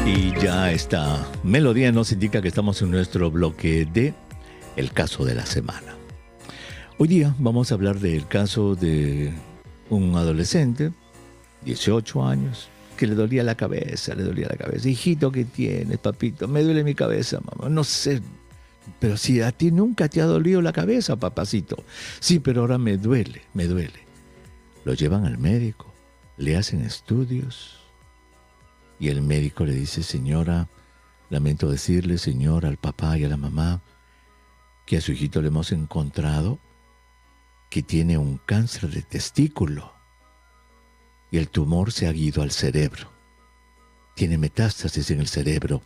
Y ya esta melodía nos indica que estamos en nuestro bloque de El caso de la semana. Hoy día vamos a hablar del caso de un adolescente, 18 años, que le dolía la cabeza. Hijito, ¿qué tienes, papito? Me duele mi cabeza, mamá. No sé, pero si a ti nunca te ha dolido la cabeza, papacito. Sí, pero ahora me duele. Lo llevan al médico, le hacen estudios. Y el médico le dice: señora, lamento decirle, señora, al papá y a la mamá, que a su hijito le hemos encontrado que tiene un cáncer de testículo y el tumor se ha ido al cerebro. Tiene metástasis en el cerebro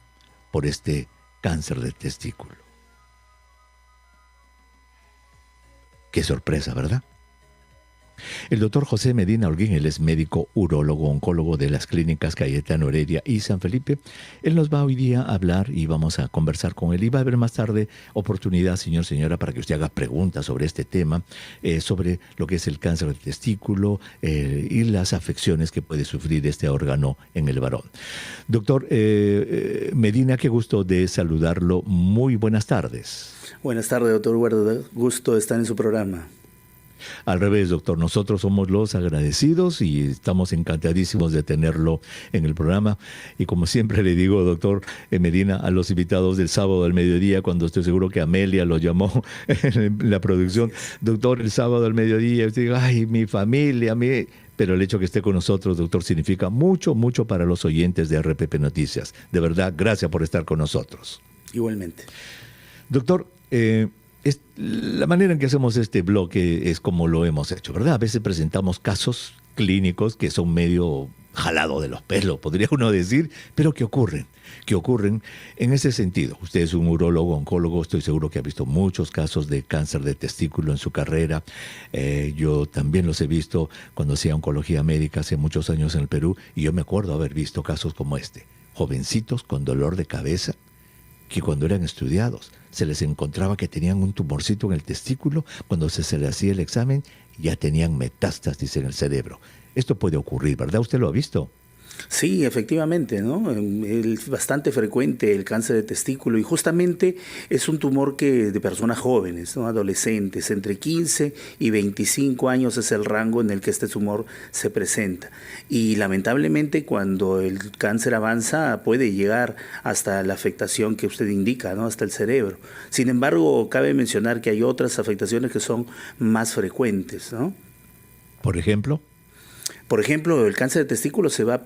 por este cáncer de testículo. Qué sorpresa, ¿verdad? El doctor José Medina Holguín, él es médico urólogo, oncólogo de las clínicas Cayetano Heredia y San Felipe. Él nos va hoy día a hablar y vamos a conversar con él. Y va a haber más tarde oportunidad, señora, para que usted haga preguntas sobre este tema, sobre lo que es el cáncer de testículo y las afecciones que puede sufrir este órgano en el varón. Doctor Medina, qué gusto de saludarlo. Muy buenas tardes. Buenas tardes, doctor Huerta. Gusto de estar en su programa. Al revés, doctor, nosotros somos los agradecidos y estamos encantadísimos de tenerlo en el programa. Y como siempre le digo, doctor Medina, a los invitados del sábado al mediodía, cuando estoy seguro que Amelia lo llamó en la producción, doctor, el sábado al mediodía, usted dice: ay, mi familia, pero el hecho que esté con nosotros, doctor, significa mucho, mucho para los oyentes de RPP Noticias. De verdad, gracias por estar con nosotros. Igualmente. Doctor, la manera en que hacemos este bloque es como lo hemos hecho, ¿verdad? A veces presentamos casos clínicos que son medio jalado de los pelos, podría uno decir, pero que ocurren en ese sentido. Usted es un urólogo, oncólogo, estoy seguro que ha visto muchos casos de cáncer de testículo en su carrera. Yo también los he visto cuando hacía oncología médica hace muchos años en el Perú, y yo me acuerdo haber visto casos como este, jovencitos con dolor de cabeza, que cuando eran estudiados se les encontraba que tenían un tumorcito en el testículo, cuando se les hacía el examen ya tenían metástasis en el cerebro. Esto puede ocurrir, ¿verdad? ¿Usted lo ha visto? Sí, efectivamente, ¿no? Es bastante frecuente el cáncer de testículo y justamente es un tumor de personas jóvenes, ¿no? Adolescentes, entre 15 y 25 años es el rango en el que este tumor se presenta. Y lamentablemente cuando el cáncer avanza puede llegar hasta la afectación que usted indica, ¿no? Hasta el cerebro. Sin embargo, cabe mencionar que hay otras afectaciones que son más frecuentes, ¿no? Por ejemplo, el cáncer de testículo se va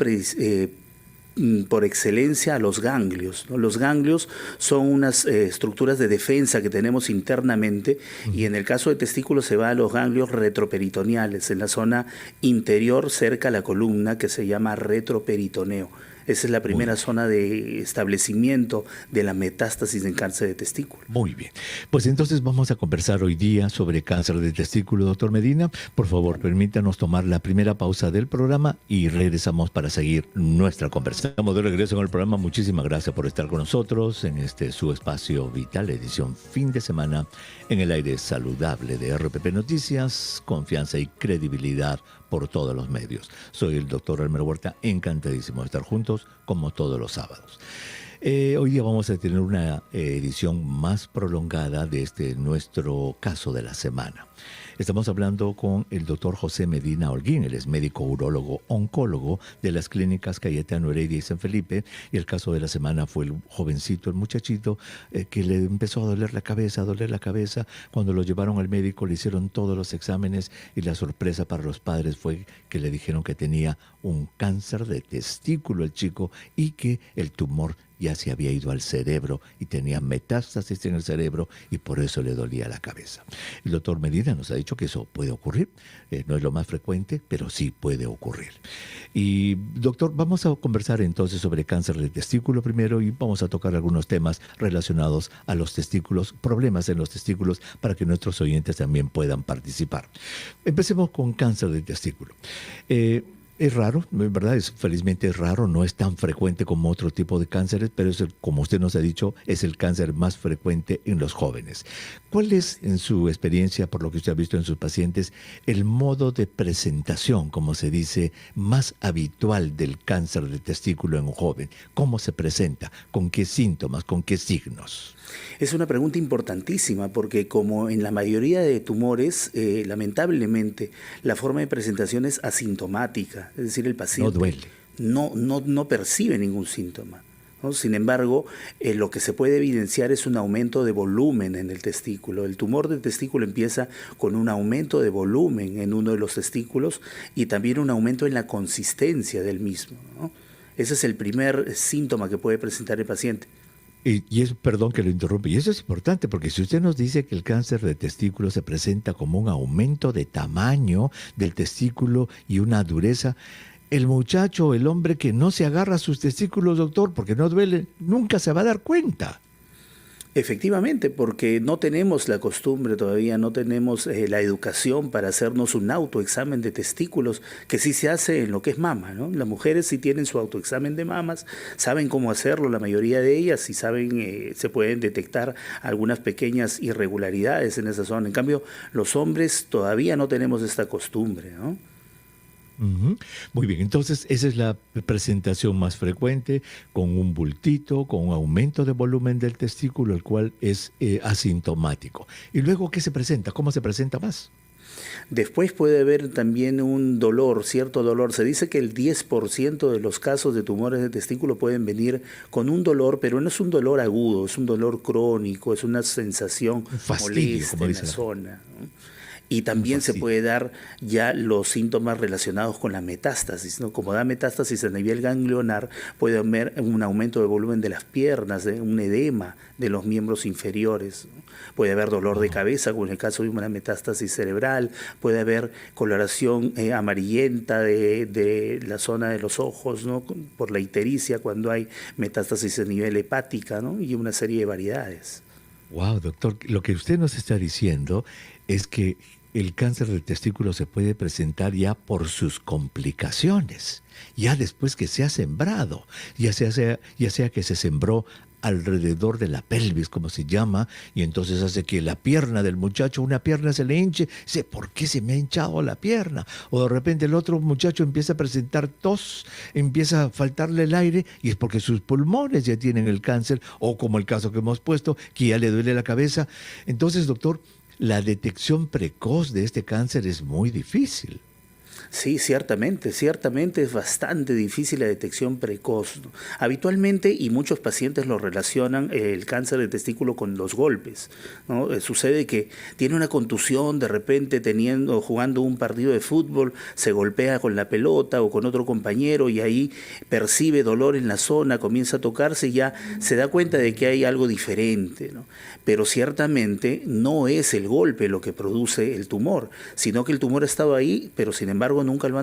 por excelencia a los ganglios, ¿no? Los ganglios son unas estructuras de defensa que tenemos internamente y en el caso de testículo se va a los ganglios retroperitoneales, en la zona interior cerca a la columna, que se llama retroperitoneo. Esa es la primera zona de establecimiento de la metástasis en cáncer de testículo. Muy bien. Pues entonces vamos a conversar hoy día sobre cáncer de testículo, doctor Medina. Por favor, permítanos tomar la primera pausa del programa y regresamos para seguir nuestra conversación. Estamos de regreso en el programa. Muchísimas gracias por estar con nosotros en su espacio vital, edición fin de semana, en el aire saludable de RPP Noticias, confianza y credibilidad por todos los medios. Soy el doctor Elmer Huerta, encantadísimo de estar juntos como todos los sábados. Hoy día vamos a tener una edición más prolongada de nuestro caso de la semana. Estamos hablando con el doctor José Medina Holguín, él es médico urólogo oncólogo de las clínicas Cayetano Heredia y San Felipe, y el caso de la semana fue el jovencito, el muchachito, que le empezó a doler la cabeza. Cuando lo llevaron al médico le hicieron todos los exámenes y la sorpresa para los padres fue que le dijeron que tenía un cáncer de testículo el chico y que el tumor ya se había ido al cerebro y tenía metástasis en el cerebro y por eso le dolía la cabeza. El doctor Medina nos ha dicho que eso puede ocurrir, no es lo más frecuente, pero sí puede ocurrir. Y doctor, vamos a conversar entonces sobre cáncer de testículo primero y vamos a tocar algunos temas relacionados a los testículos, problemas en los testículos, para que nuestros oyentes también puedan participar. Empecemos con cáncer de testículo. Es raro, es verdad, felizmente es raro, no es tan frecuente como otro tipo de cánceres, pero como usted nos ha dicho, es el cáncer más frecuente en los jóvenes. ¿Cuál es, en su experiencia, por lo que usted ha visto en sus pacientes, el modo de presentación, como se dice, más habitual del cáncer de testículo en un joven? ¿Cómo se presenta? ¿Con qué síntomas? ¿Con qué signos? Es una pregunta importantísima porque como en la mayoría de tumores, lamentablemente, la forma de presentación es asintomática, es decir, el No paciente duele. no percibe ningún síntoma, ¿no? Sin embargo, lo que se puede evidenciar es un aumento de volumen en el testículo. El tumor del testículo empieza con un aumento de volumen en uno de los testículos y también un aumento en la consistencia del mismo, ¿no? Ese es el primer síntoma que puede presentar el paciente. Y eso, perdón que lo interrumpa, y eso es importante porque si usted nos dice que el cáncer de testículo se presenta como un aumento de tamaño del testículo y una dureza, el muchacho, el hombre que no se agarra a sus testículos, doctor, porque no duele, nunca se va a dar cuenta. Efectivamente, porque no tenemos la costumbre todavía, no tenemos la educación para hacernos un autoexamen de testículos, que sí se hace en lo que es mama, ¿no? Las mujeres sí tienen su autoexamen de mamas, saben cómo hacerlo, la mayoría de ellas, y saben, se pueden detectar algunas pequeñas irregularidades en esa zona. En cambio, los hombres todavía no tenemos esta costumbre, ¿no? Ujú. Muy bien, entonces esa es la presentación más frecuente, con un bultito, con un aumento de volumen del testículo, el cual es asintomático. ¿Y luego qué se presenta? ¿Cómo se presenta más? Después puede haber también un dolor, cierto dolor. Se dice que el 10% de los casos de tumores de testículo pueden venir con un dolor, pero no es un dolor agudo, es un dolor crónico, es una sensación Un fastidio, molesta como en dice la la gente. zona, ¿no? Y Un también se fastidio. puede dar ya los síntomas relacionados con la metástasis, ¿no? Como da metástasis a nivel ganglionar, puede haber un aumento de volumen de las piernas, un edema de los miembros inferiores, ¿no? Puede haber dolor de Wow. cabeza, como en el caso de una metástasis cerebral, puede haber coloración amarillenta de la zona de los ojos, ¿no? Por la ictericia cuando hay metástasis a nivel hepática, ¿no? Y una serie de variedades. Wow, doctor, lo que usted nos está diciendo es que el cáncer de testículo se puede presentar ya por sus complicaciones, ya después que se ha sembrado, ya sea que se sembró alrededor de la pelvis, como se llama, y entonces hace que la pierna del muchacho, una pierna se le hinche, dice, ¿por qué se me ha hinchado la pierna? O de repente el otro muchacho empieza a presentar tos, empieza a faltarle el aire, y es porque sus pulmones ya tienen el cáncer, o como el caso que hemos puesto, que ya le duele la cabeza. Entonces, doctor, la detección precoz de este cáncer es muy difícil. Sí, ciertamente es bastante difícil la detección precoz, ¿no? Habitualmente, y muchos pacientes lo relacionan, el cáncer de testículo con los golpes, ¿no? Sucede que tiene una contusión de repente jugando un partido de fútbol, se golpea con la pelota o con otro compañero y ahí percibe dolor en la zona, comienza a tocarse y ya se da cuenta de que hay algo diferente, ¿no? Pero ciertamente no es el golpe lo que produce el tumor, sino que el tumor ha estado ahí, pero sin embargo nunca lo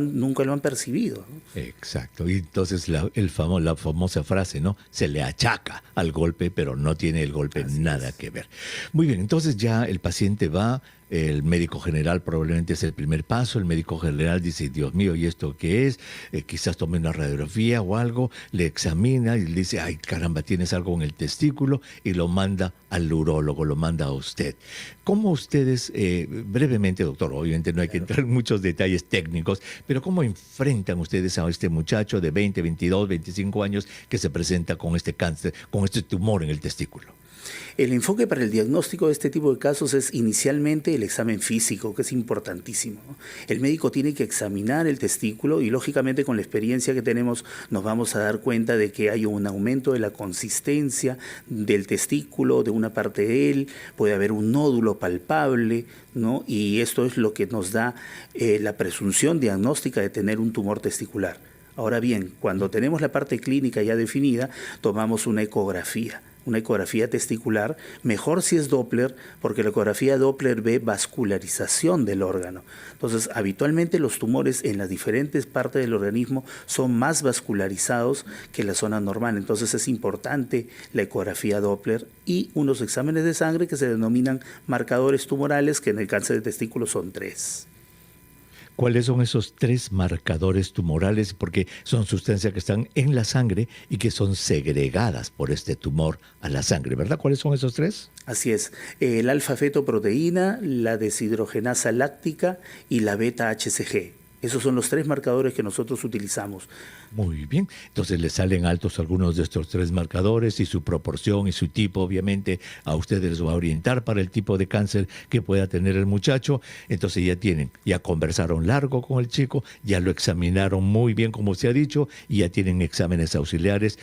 han percibido, ¿no? Exacto. Y entonces la famosa frase, ¿no? Se le achaca al golpe, pero no tiene el golpe Así nada es. que ver. Muy bien, entonces ya el paciente va, el médico general probablemente es el primer paso, el médico general dice, Dios mío, ¿y esto qué es? Quizás tome una radiografía o algo, le examina y le dice, ay caramba, tienes algo en el testículo y lo manda al urólogo, lo manda a usted. ¿Cómo ustedes, brevemente, doctor, obviamente no hay que Claro. entrar en muchos detalles técnicos, pero cómo enfrentan ustedes a este muchacho de 20, 22, 25 años que se presenta con este cáncer, con este tumor en el testículo? El enfoque para el diagnóstico de este tipo de casos es inicialmente el examen físico, que es importantísimo, ¿no? El médico tiene que examinar el testículo y lógicamente con la experiencia que tenemos nos vamos a dar cuenta de que hay un aumento de la consistencia del testículo, de una parte de él, puede haber un nódulo palpable, ¿no? Y esto es lo que nos da la presunción diagnóstica de tener un tumor testicular. Ahora bien, cuando tenemos la parte clínica ya definida, tomamos una ecografía testicular, mejor si es Doppler, porque la ecografía Doppler ve vascularización del órgano. Entonces, habitualmente los tumores en las diferentes partes del organismo son más vascularizados que la zona normal. Entonces, es importante la ecografía Doppler y unos exámenes de sangre que se denominan marcadores tumorales, que en el cáncer de testículo son 3. ¿Cuáles son esos 3 marcadores tumorales? Porque son sustancias que están en la sangre y que son segregadas por este tumor a la sangre, ¿verdad? ¿Cuáles son esos 3? Así es, el alfa-fetoproteína, la deshidrogenasa láctica y la beta-HCG. Esos son los 3 marcadores que nosotros utilizamos. Muy bien, entonces le salen altos algunos de estos 3 marcadores y su proporción y su tipo, obviamente, a ustedes les va a orientar para el tipo de cáncer que pueda tener el muchacho. Entonces ya conversaron largo con el chico, ya lo examinaron muy bien, como se ha dicho, y ya tienen exámenes auxiliares,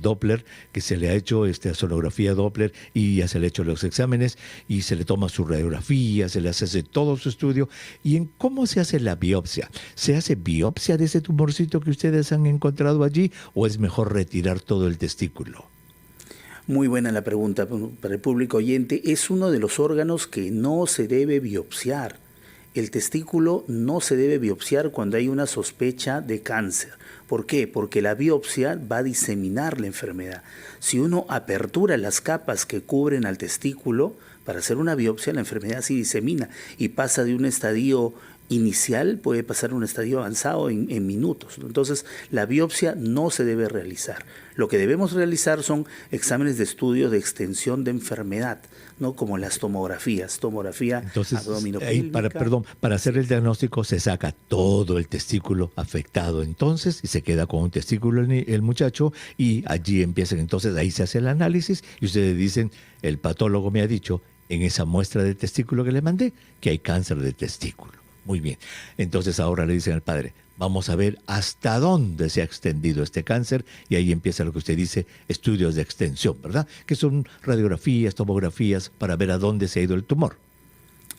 Doppler, que se le ha hecho, sonografía Doppler, y ya se le ha hecho los exámenes, y se le toma su radiografía, se le hace todo su estudio. ¿Y en cómo se hace la biopsia? ¿Se hace biopsia de ese tumorcito que ustedes han encontrado allí o es mejor retirar todo el testículo? Muy buena la pregunta para el público oyente. Es uno de los órganos que no se debe biopsiar. El testículo no se debe biopsiar cuando hay una sospecha de cáncer. ¿Por qué? Porque la biopsia va a diseminar la enfermedad. Si uno apertura las capas que cubren al testículo para hacer una biopsia, la enfermedad se disemina y pasa de un estadio inicial, puede pasar a un estadio avanzado en minutos. Entonces, la biopsia no se debe realizar. Lo que debemos realizar son exámenes de estudio de extensión de enfermedad, ¿no? Como las tomografías, Entonces, abdominopélvica. para hacer el diagnóstico se saca todo el testículo afectado entonces y se queda con un testículo el muchacho y allí empiezan, entonces ahí se hace el análisis y ustedes dicen, el patólogo me ha dicho en esa muestra de testículo que le mandé que hay cáncer de testículo. Muy bien, entonces ahora le dicen al padre, vamos a ver hasta dónde se ha extendido este cáncer y ahí empieza lo que usted dice, estudios de extensión, ¿verdad? Que son radiografías, tomografías para ver a dónde se ha ido el tumor.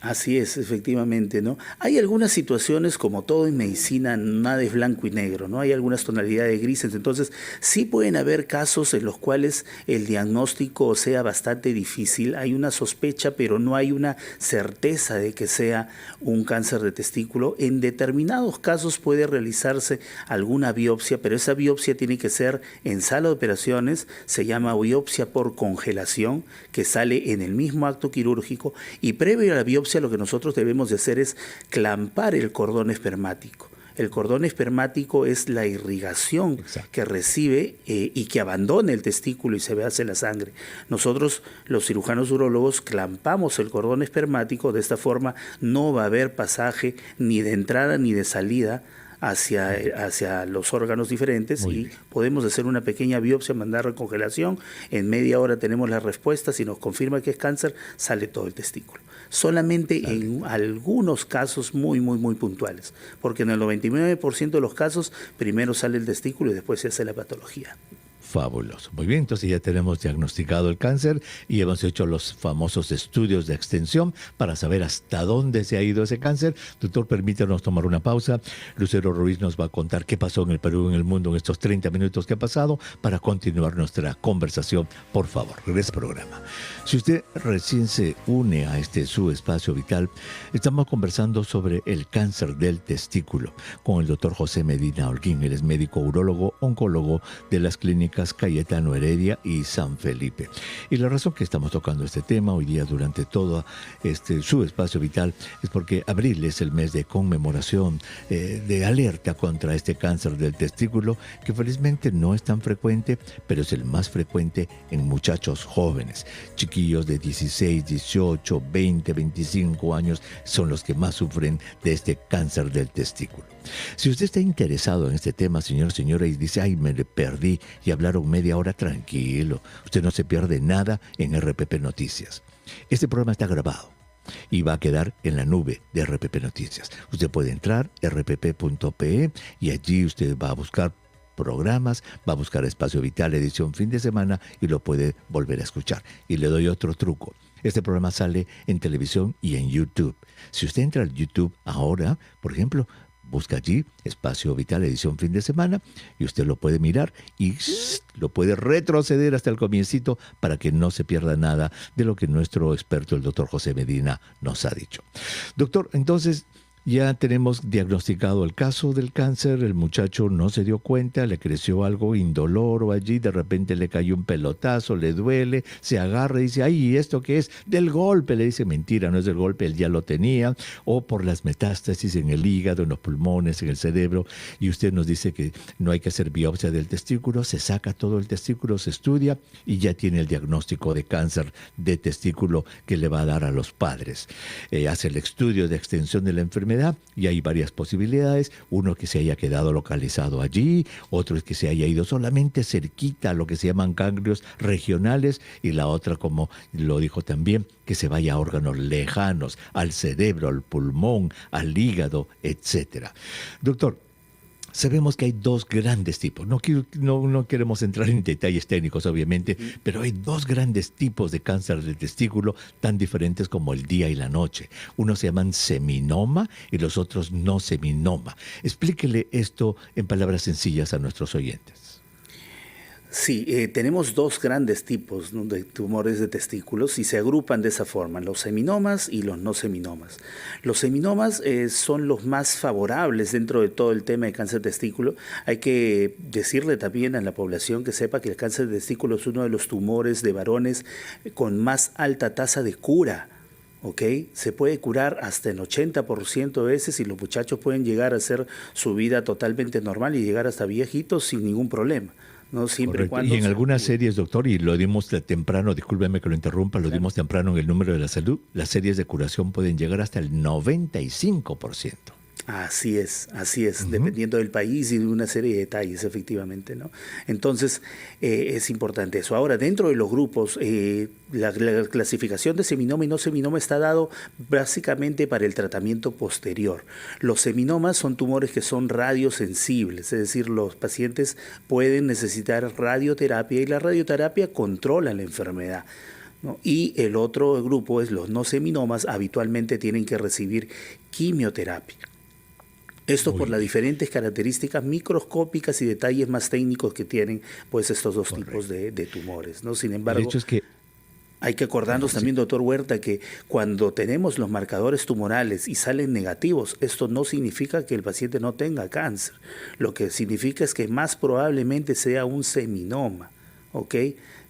Así es, efectivamente, ¿no? Hay algunas situaciones, como todo en medicina, nada es blanco y negro, ¿no? Hay algunas tonalidades grises, entonces sí pueden haber casos en los cuales el diagnóstico sea bastante difícil, hay una sospecha, pero no hay una certeza de que sea un cáncer de testículo. En determinados casos puede realizarse alguna biopsia, pero esa biopsia tiene que ser en sala de operaciones, se llama biopsia por congelación, que sale en el mismo acto quirúrgico, y previo a la biopsia lo que nosotros debemos de hacer es clampar el cordón espermático. El cordón espermático es la irrigación que recibe y que abandona el testículo y se ve hacia la sangre. Nosotros, los cirujanos urólogos, clampamos el cordón espermático, de esta forma no va a haber pasaje ni de entrada ni de salida hacia los órganos diferentes y podemos hacer una pequeña biopsia, mandar a congelación, en media hora tenemos la respuesta, si nos confirma que es cáncer, sale todo el testículo. Solamente en algunos casos muy puntuales, porque en el 99% de los casos primero sale el testículo y después se hace la patología. Fabuloso. Muy bien, entonces ya tenemos diagnosticado el cáncer y hemos hecho los famosos estudios de extensión para saber hasta dónde se ha ido ese cáncer. Doctor, permítanos tomar una pausa. Lucero Ruiz nos va a contar qué pasó en el Perú, en el mundo, en estos 30 minutos que ha pasado para continuar nuestra conversación. Por favor, regrese al programa. Si usted recién se une a su espacio vital, estamos conversando sobre el cáncer del testículo con el doctor José Medina Holguín. Él es médico urólogo, oncólogo de las clínicas Cayetano Heredia y San Felipe. Y la razón que estamos tocando este tema hoy día durante todo su espacio vital es porque abril es el mes de conmemoración, de alerta contra este cáncer del testículo, que felizmente no es tan frecuente, pero es el más frecuente en muchachos jóvenes. Chiquillos de 16, 18, 20, 25 años son los que más sufren de este cáncer del testículo. Si usted está interesado en este tema, señor, señora, y dice, ay, me le perdí y hablaron media hora, tranquilo, usted no se pierde nada en RPP Noticias. Este programa está grabado y va a quedar en la nube de RPP Noticias. Usted puede entrar rpp.pe y allí usted va a buscar programas, va a buscar Espacio Vital, edición fin de semana y lo puede volver a escuchar. Y le doy otro truco. Este programa sale en televisión y en YouTube. Si usted entra al YouTube ahora, por ejemplo, busca allí Espacio Vital, edición fin de semana, y usted lo puede mirar y lo puede retroceder hasta el comiencito para que no se pierda nada de lo que nuestro experto, el doctor José Medina, nos ha dicho. Doctor, entonces, Ya tenemos diagnosticado el caso del cáncer, el muchacho no se dio cuenta, le creció algo indoloro allí, de repente le cayó un pelotazo, le duele, se agarra y dice, ay, ¿y esto qué es? Del golpe, le dice, mentira, no es del golpe, él ya lo tenía, o por las metástasis en el hígado, en los pulmones, en el cerebro, y usted nos dice que no hay que hacer biopsia del testículo, se saca todo el testículo, se estudia y ya tiene el diagnóstico de cáncer de testículo que le va a dar a los padres. Hace el estudio de extensión de la enfermedad y hay varias posibilidades. Uno que se haya quedado localizado allí, otro es que se haya ido solamente cerquita a lo que se llaman ganglios regionales y la otra, como lo dijo también, que se vaya a órganos lejanos, al cerebro, al pulmón, al hígado, etcétera. Doctor, sabemos que hay dos grandes tipos. No queremos entrar en detalles técnicos, obviamente, pero hay dos grandes tipos de cáncer de testículo tan diferentes como el día y la noche. Unos se llaman seminoma y los otros no seminoma. Explíquele esto en palabras sencillas a nuestros oyentes. Sí, tenemos dos grandes tipos, ¿no?, de tumores de testículos y se agrupan de esa forma, los seminomas y los no seminomas. Los seminomas son los más favorables dentro de todo el tema de cáncer de testículo. Hay que decirle también a la población que sepa que el cáncer de testículo es uno de los tumores de varones con más alta tasa de cura. ¿Ok? Se puede curar hasta el 80% de veces y los muchachos pueden llegar a hacer su vida totalmente normal y llegar hasta viejitos sin ningún problema. No siempre y cuando. Y en algunas series, doctor, y lo dimos temprano, discúlpeme que lo interrumpa, lo dimos temprano en el número de la salud, las series de curación pueden llegar hasta el 95%. Así es, dependiendo del país y de una serie de detalles, efectivamente, ¿no? Entonces, es importante eso. Ahora, dentro de los grupos, la clasificación de seminoma y no seminoma está dado básicamente para el tratamiento posterior. Los seminomas son tumores que son radiosensibles, es decir, los pacientes pueden necesitar radioterapia y la radioterapia controla la enfermedad, ¿no? Y el otro grupo es los no seminomas, habitualmente tienen que recibir quimioterapia. Esto por las diferentes características microscópicas y detalles más técnicos que tienen pues estos dos tipos de tumores, ¿no? Sin embargo, el hecho es que hay que acordarnos también, doctor Huerta, que cuando tenemos los marcadores tumorales y salen negativos, esto no significa que el paciente no tenga cáncer. Lo que significa es que más probablemente sea un seminoma, ¿ok?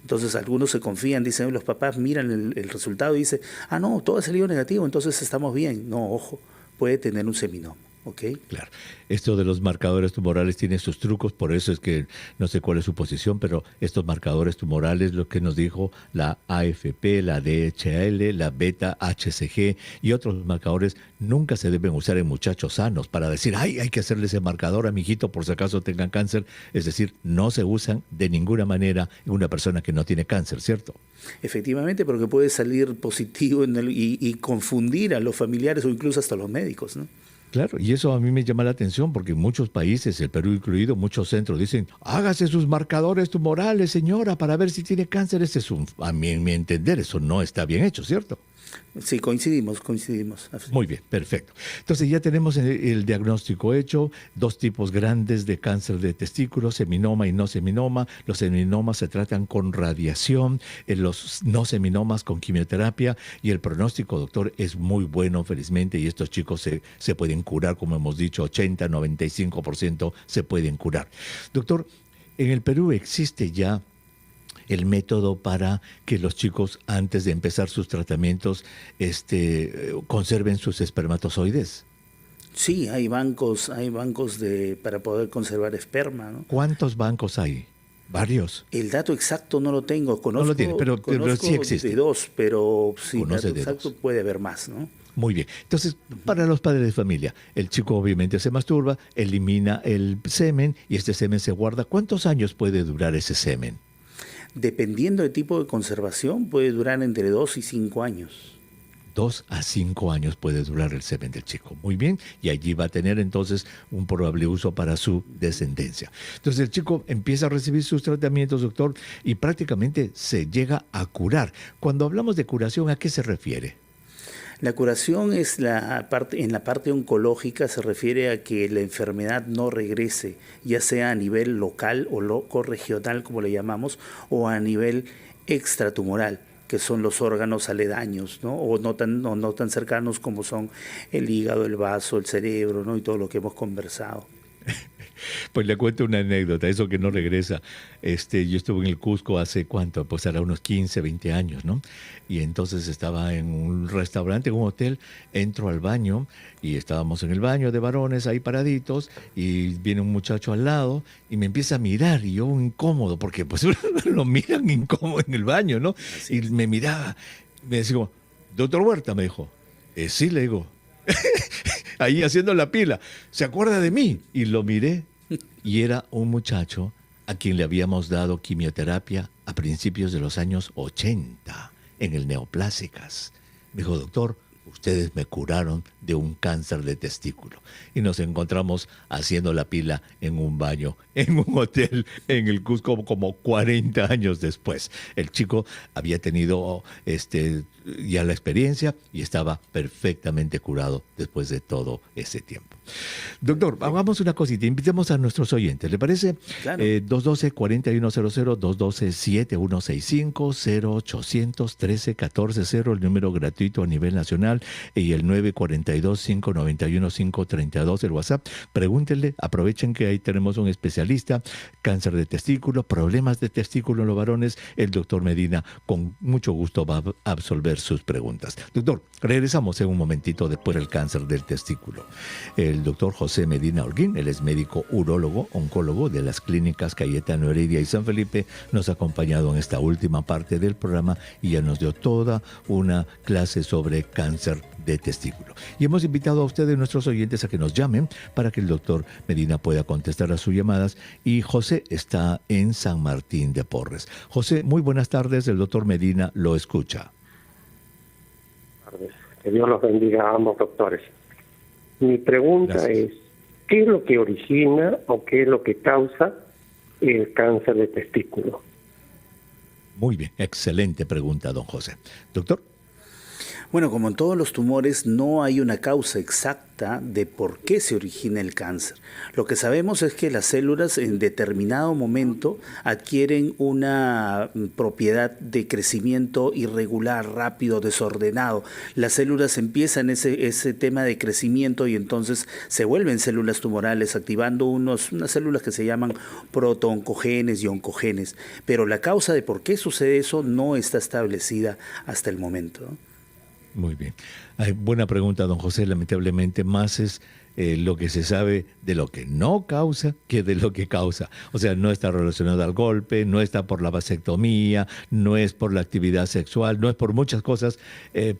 Entonces algunos se confían, dicen, los papás miran el resultado y dicen, no, todo ha salido negativo, entonces estamos bien. No, ojo, puede tener un seminoma. Okay. Claro. Esto de los marcadores tumorales tiene sus trucos, por eso es que no sé cuál es su posición, pero estos marcadores tumorales, lo que nos dijo la AFP, la DHL, la beta-HCG y otros marcadores, nunca se deben usar en muchachos sanos para decir, ay, hay que hacerle ese marcador a mi hijito por si acaso tengan cáncer. Es decir, no se usan de ninguna manera en una persona que no tiene cáncer, ¿cierto? Efectivamente, porque puede salir positivo y confundir a los familiares o incluso hasta los médicos, ¿no? Claro, y eso a mí me llama la atención porque en muchos países, el Perú incluido, muchos centros dicen, hágase sus marcadores tumorales, señora, para ver si tiene cáncer. A mi entender, eso no está bien hecho, ¿cierto? Sí, coincidimos. Muy bien, perfecto. Entonces ya tenemos el diagnóstico hecho, dos tipos grandes de cáncer de testículo, seminoma y no seminoma. Los seminomas se tratan con radiación, los no seminomas con quimioterapia y el pronóstico, doctor, es muy bueno, felizmente, y estos chicos se pueden curar, como hemos dicho, 80, 95% se pueden curar. Doctor, en el Perú existe ya el método para que los chicos antes de empezar sus tratamientos conserven sus espermatozoides. Sí, hay bancos para poder conservar esperma, ¿no? ¿Cuántos bancos hay? ¿Varios? El dato exacto no lo tengo, no lo tiene, pero sí existe. De dos, pero sí, el dato exacto puede haber más, ¿no? Muy bien. Entonces, para los padres de familia, el chico obviamente se masturba, elimina el semen y este semen se guarda. ¿Cuántos años puede durar ese semen? Dependiendo del tipo de conservación, puede durar entre 2 y 5 años. 2 a 5 años puede durar el semen del chico. Muy bien, y allí va a tener entonces un probable uso para su descendencia. Entonces el chico empieza a recibir sus tratamientos, doctor, y prácticamente se llega a curar. Cuando hablamos de curación, ¿a qué se refiere? La curación es en la parte oncológica se refiere a que la enfermedad no regrese, ya sea a nivel local o regional, como le llamamos, o a nivel extratumoral. que son los órganos aledaños, ¿no? O no tan cercanos como son el hígado, el vaso, el cerebro, ¿no? Y todo lo que hemos conversado. Pues le cuento una anécdota, eso que no regresa. Yo estuve en el Cusco hace cuánto, pues era unos 15, 20 años, ¿no? Y entonces estaba en un restaurante, en un hotel, entro al baño y estábamos en el baño de varones ahí paraditos y viene un muchacho al lado y me empieza a mirar y yo incómodo, porque pues lo miran incómodo en el baño, ¿no? Y me miraba, me decía, doctor Huerta, me dijo, sí, le digo. Ahí haciendo la pila, ¿se acuerda de mí? Y lo miré y era un muchacho a quien le habíamos dado quimioterapia a principios de los años 80 en el Neoplásicas. Me dijo, doctor, ustedes me curaron de un cáncer de testículo. Y nos encontramos haciendo la pila en un baño, en un hotel en el Cusco como 40 años después. El chico había tenido ya la experiencia y estaba perfectamente curado después de todo ese tiempo. Doctor, hagamos una cosita, invitemos a nuestros oyentes, ¿le parece? Claro. 212-4100, 212-7165, 0800-13-14-0, el número gratuito a nivel nacional, y el 942-591-532, el WhatsApp. Pregúntenle, aprovechen que ahí tenemos un especialista, cáncer de testículo, problemas de testículo en los varones. El doctor Medina con mucho gusto va a absolver sus preguntas. Doctor, regresamos en un momentito después del cáncer del testículo. El doctor José Medina Holguín, él es médico urólogo, oncólogo de las clínicas Cayetano Heredia y San Felipe, nos ha acompañado en esta última parte del programa y ya nos dio toda una clase sobre cáncer de testículo. Y hemos invitado a ustedes, nuestros oyentes, a que nos llamen para que el doctor Medina pueda contestar a sus llamadas. Y José está en San Martín de Porres. José, muy buenas tardes, el doctor Medina lo escucha. Buenas tardes. Que Dios los bendiga a ambos doctores. Mi pregunta es, ¿qué es lo que origina o qué es lo que causa el cáncer de testículo? Muy bien, excelente pregunta, don José. Doctor. Bueno, como en todos los tumores, no hay una causa exacta de por qué se origina el cáncer. Lo que sabemos es que las células en determinado momento adquieren una propiedad de crecimiento irregular, rápido, desordenado. Las células empiezan ese tema de crecimiento y entonces se vuelven células tumorales, activando unas células que se llaman protooncogenes y oncogenes. Pero la causa de por qué sucede eso no está establecida hasta el momento, ¿no? Muy bien. Buena pregunta, don José. Lamentablemente más es lo que se sabe de lo que no causa que de lo que causa. O sea, no está relacionado al golpe, no está por la vasectomía, no es por la actividad sexual, no es por muchas cosas,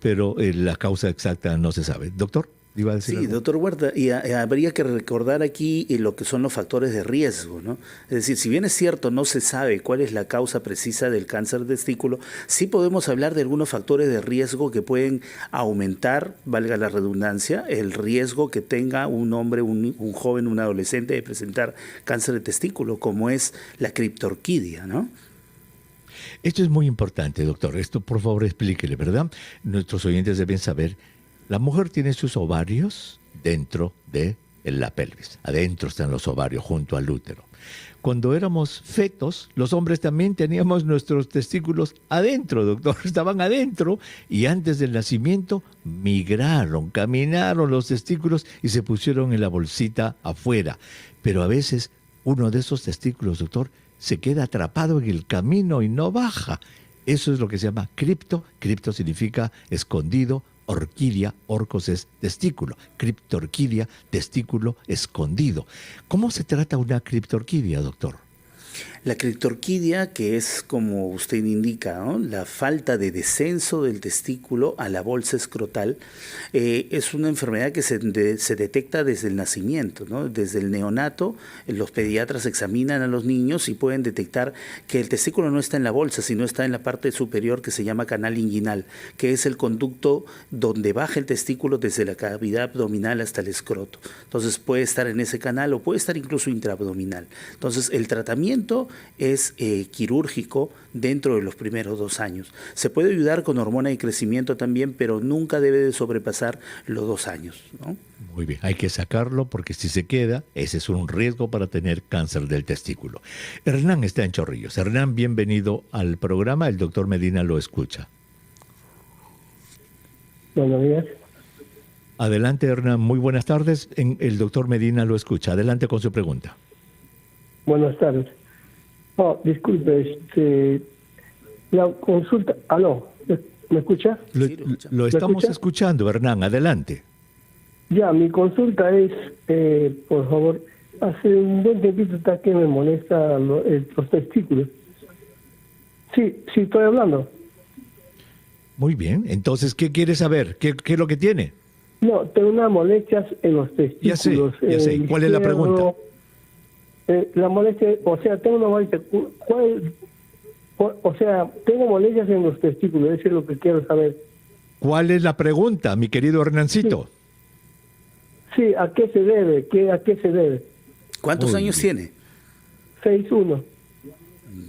pero la causa exacta no se sabe. Doctor, ¿iba a decir algo? Doctor Huerta, y habría que recordar aquí lo que son los factores de riesgo, ¿no? Es decir, si bien es cierto, no se sabe cuál es la causa precisa del cáncer de testículo, sí podemos hablar de algunos factores de riesgo que pueden aumentar, valga la redundancia, el riesgo que tenga un hombre, un joven, un adolescente de presentar cáncer de testículo, como es la criptorquidia, ¿no? Esto es muy importante, doctor. Esto, por favor, explíquele, ¿verdad? Nuestros oyentes deben saber. La mujer tiene sus ovarios dentro de la pelvis. Adentro están los ovarios, junto al útero. Cuando éramos fetos, los hombres también teníamos nuestros testículos adentro, doctor. Estaban adentro y antes del nacimiento migraron, caminaron los testículos y se pusieron en la bolsita afuera. Pero a veces uno de esos testículos, doctor, se queda atrapado en el camino y no baja. Eso es lo que se llama cripto. Cripto significa escondido. Orquídea, orcos es testículo, criptorquidia, testículo escondido. ¿Cómo se trata una criptorquidia, doctor? La criptorquidia, que es como usted indica, ¿no?, la falta de descenso del testículo a la bolsa escrotal, es una enfermedad que se detecta desde el nacimiento, ¿no? Desde el neonato, los pediatras examinan a los niños y pueden detectar que el testículo no está en la bolsa, sino está en la parte superior que se llama canal inguinal, que es el conducto donde baja el testículo desde la cavidad abdominal hasta el escroto. Entonces puede estar en ese canal o puede estar incluso intraabdominal. Entonces el tratamiento es quirúrgico dentro de los primeros 2 años. Se puede ayudar con hormona de crecimiento también, pero nunca debe de sobrepasar los 2 años, ¿no? Muy bien, hay que sacarlo porque si se queda, ese es un riesgo para tener cáncer del testículo. Hernán está en Chorrillos. Hernán, bienvenido al programa. El doctor Medina lo escucha. Buenos días. Adelante, Hernán. Muy buenas tardes. El doctor Medina lo escucha. Adelante con su pregunta. Buenas tardes. Oh, disculpe, la consulta... ¿Aló? ¿Me escucha? Lo estamos escucha? escuchando, Hernán. Adelante. Ya, mi consulta es, por favor, hace un buen tiempito está que me molesta los testículos. Sí, estoy hablando. Muy bien. Entonces, ¿qué quiere saber? ¿Qué es lo que tiene? No, tengo unas molestias en los testículos. Ya sé. ¿Cuál es la pregunta? La molestia, o sea, tengo una molestia. O sea, tengo molestias en los testículos, eso es lo que quiero saber. ¿Cuál es la pregunta, mi querido Hernancito? Sí, ¿a qué se debe? ¿A qué se debe? ¿Cuántos años tiene? 6'1".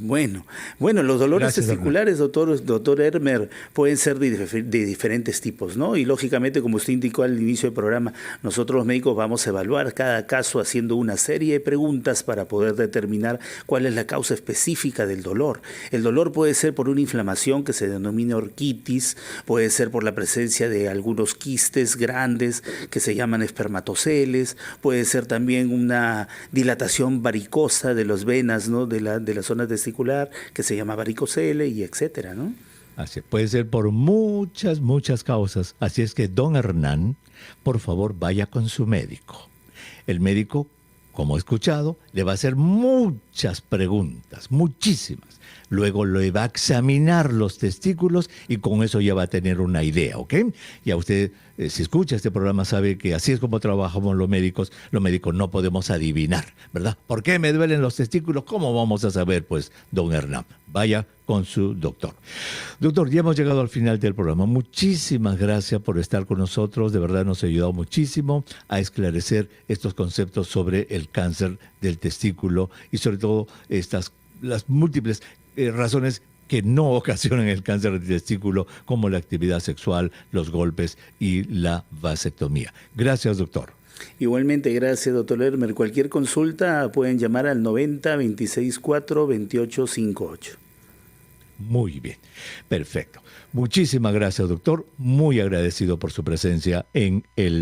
Bueno, los dolores Gracias, testiculares, doctor Hermer, pueden ser de diferentes tipos, ¿no? Y lógicamente, como usted indicó al inicio del programa, nosotros los médicos vamos a evaluar cada caso haciendo una serie de preguntas para poder determinar cuál es la causa específica del dolor. El dolor puede ser por una inflamación que se denomina orquitis, puede ser por la presencia de algunos quistes grandes que se llaman espermatoceles, puede ser también una dilatación varicosa de las venas, ¿no? de la zona testicular, que se llama varicocele y etcétera, ¿no? Así, puede ser por muchas causas. Así es que, don Hernán, por favor, vaya con su médico. El médico, como he escuchado, le va a hacer muchas preguntas, muchísimas. Luego le va a examinar los testículos y con eso ya va a tener una idea, ¿ok? Ya usted, si escucha este programa, sabe que así es como trabajamos los médicos. Los médicos no podemos adivinar, ¿verdad? ¿Por qué me duelen los testículos? ¿Cómo vamos a saber? Pues, don Hernán, vaya con su doctor. Doctor, ya hemos llegado al final del programa. Muchísimas gracias por estar con nosotros. De verdad nos ha ayudado muchísimo a esclarecer estos conceptos sobre el cáncer del testículo y sobre todo las múltiples razones que no ocasionan el cáncer del testículo, como la actividad sexual, los golpes y la vasectomía. Gracias, doctor. Igualmente, gracias, doctor Hermer. Cualquier consulta pueden llamar al 90 26 4 28 58. Muy bien, perfecto. Muchísimas gracias, doctor. Muy agradecido por su presencia en el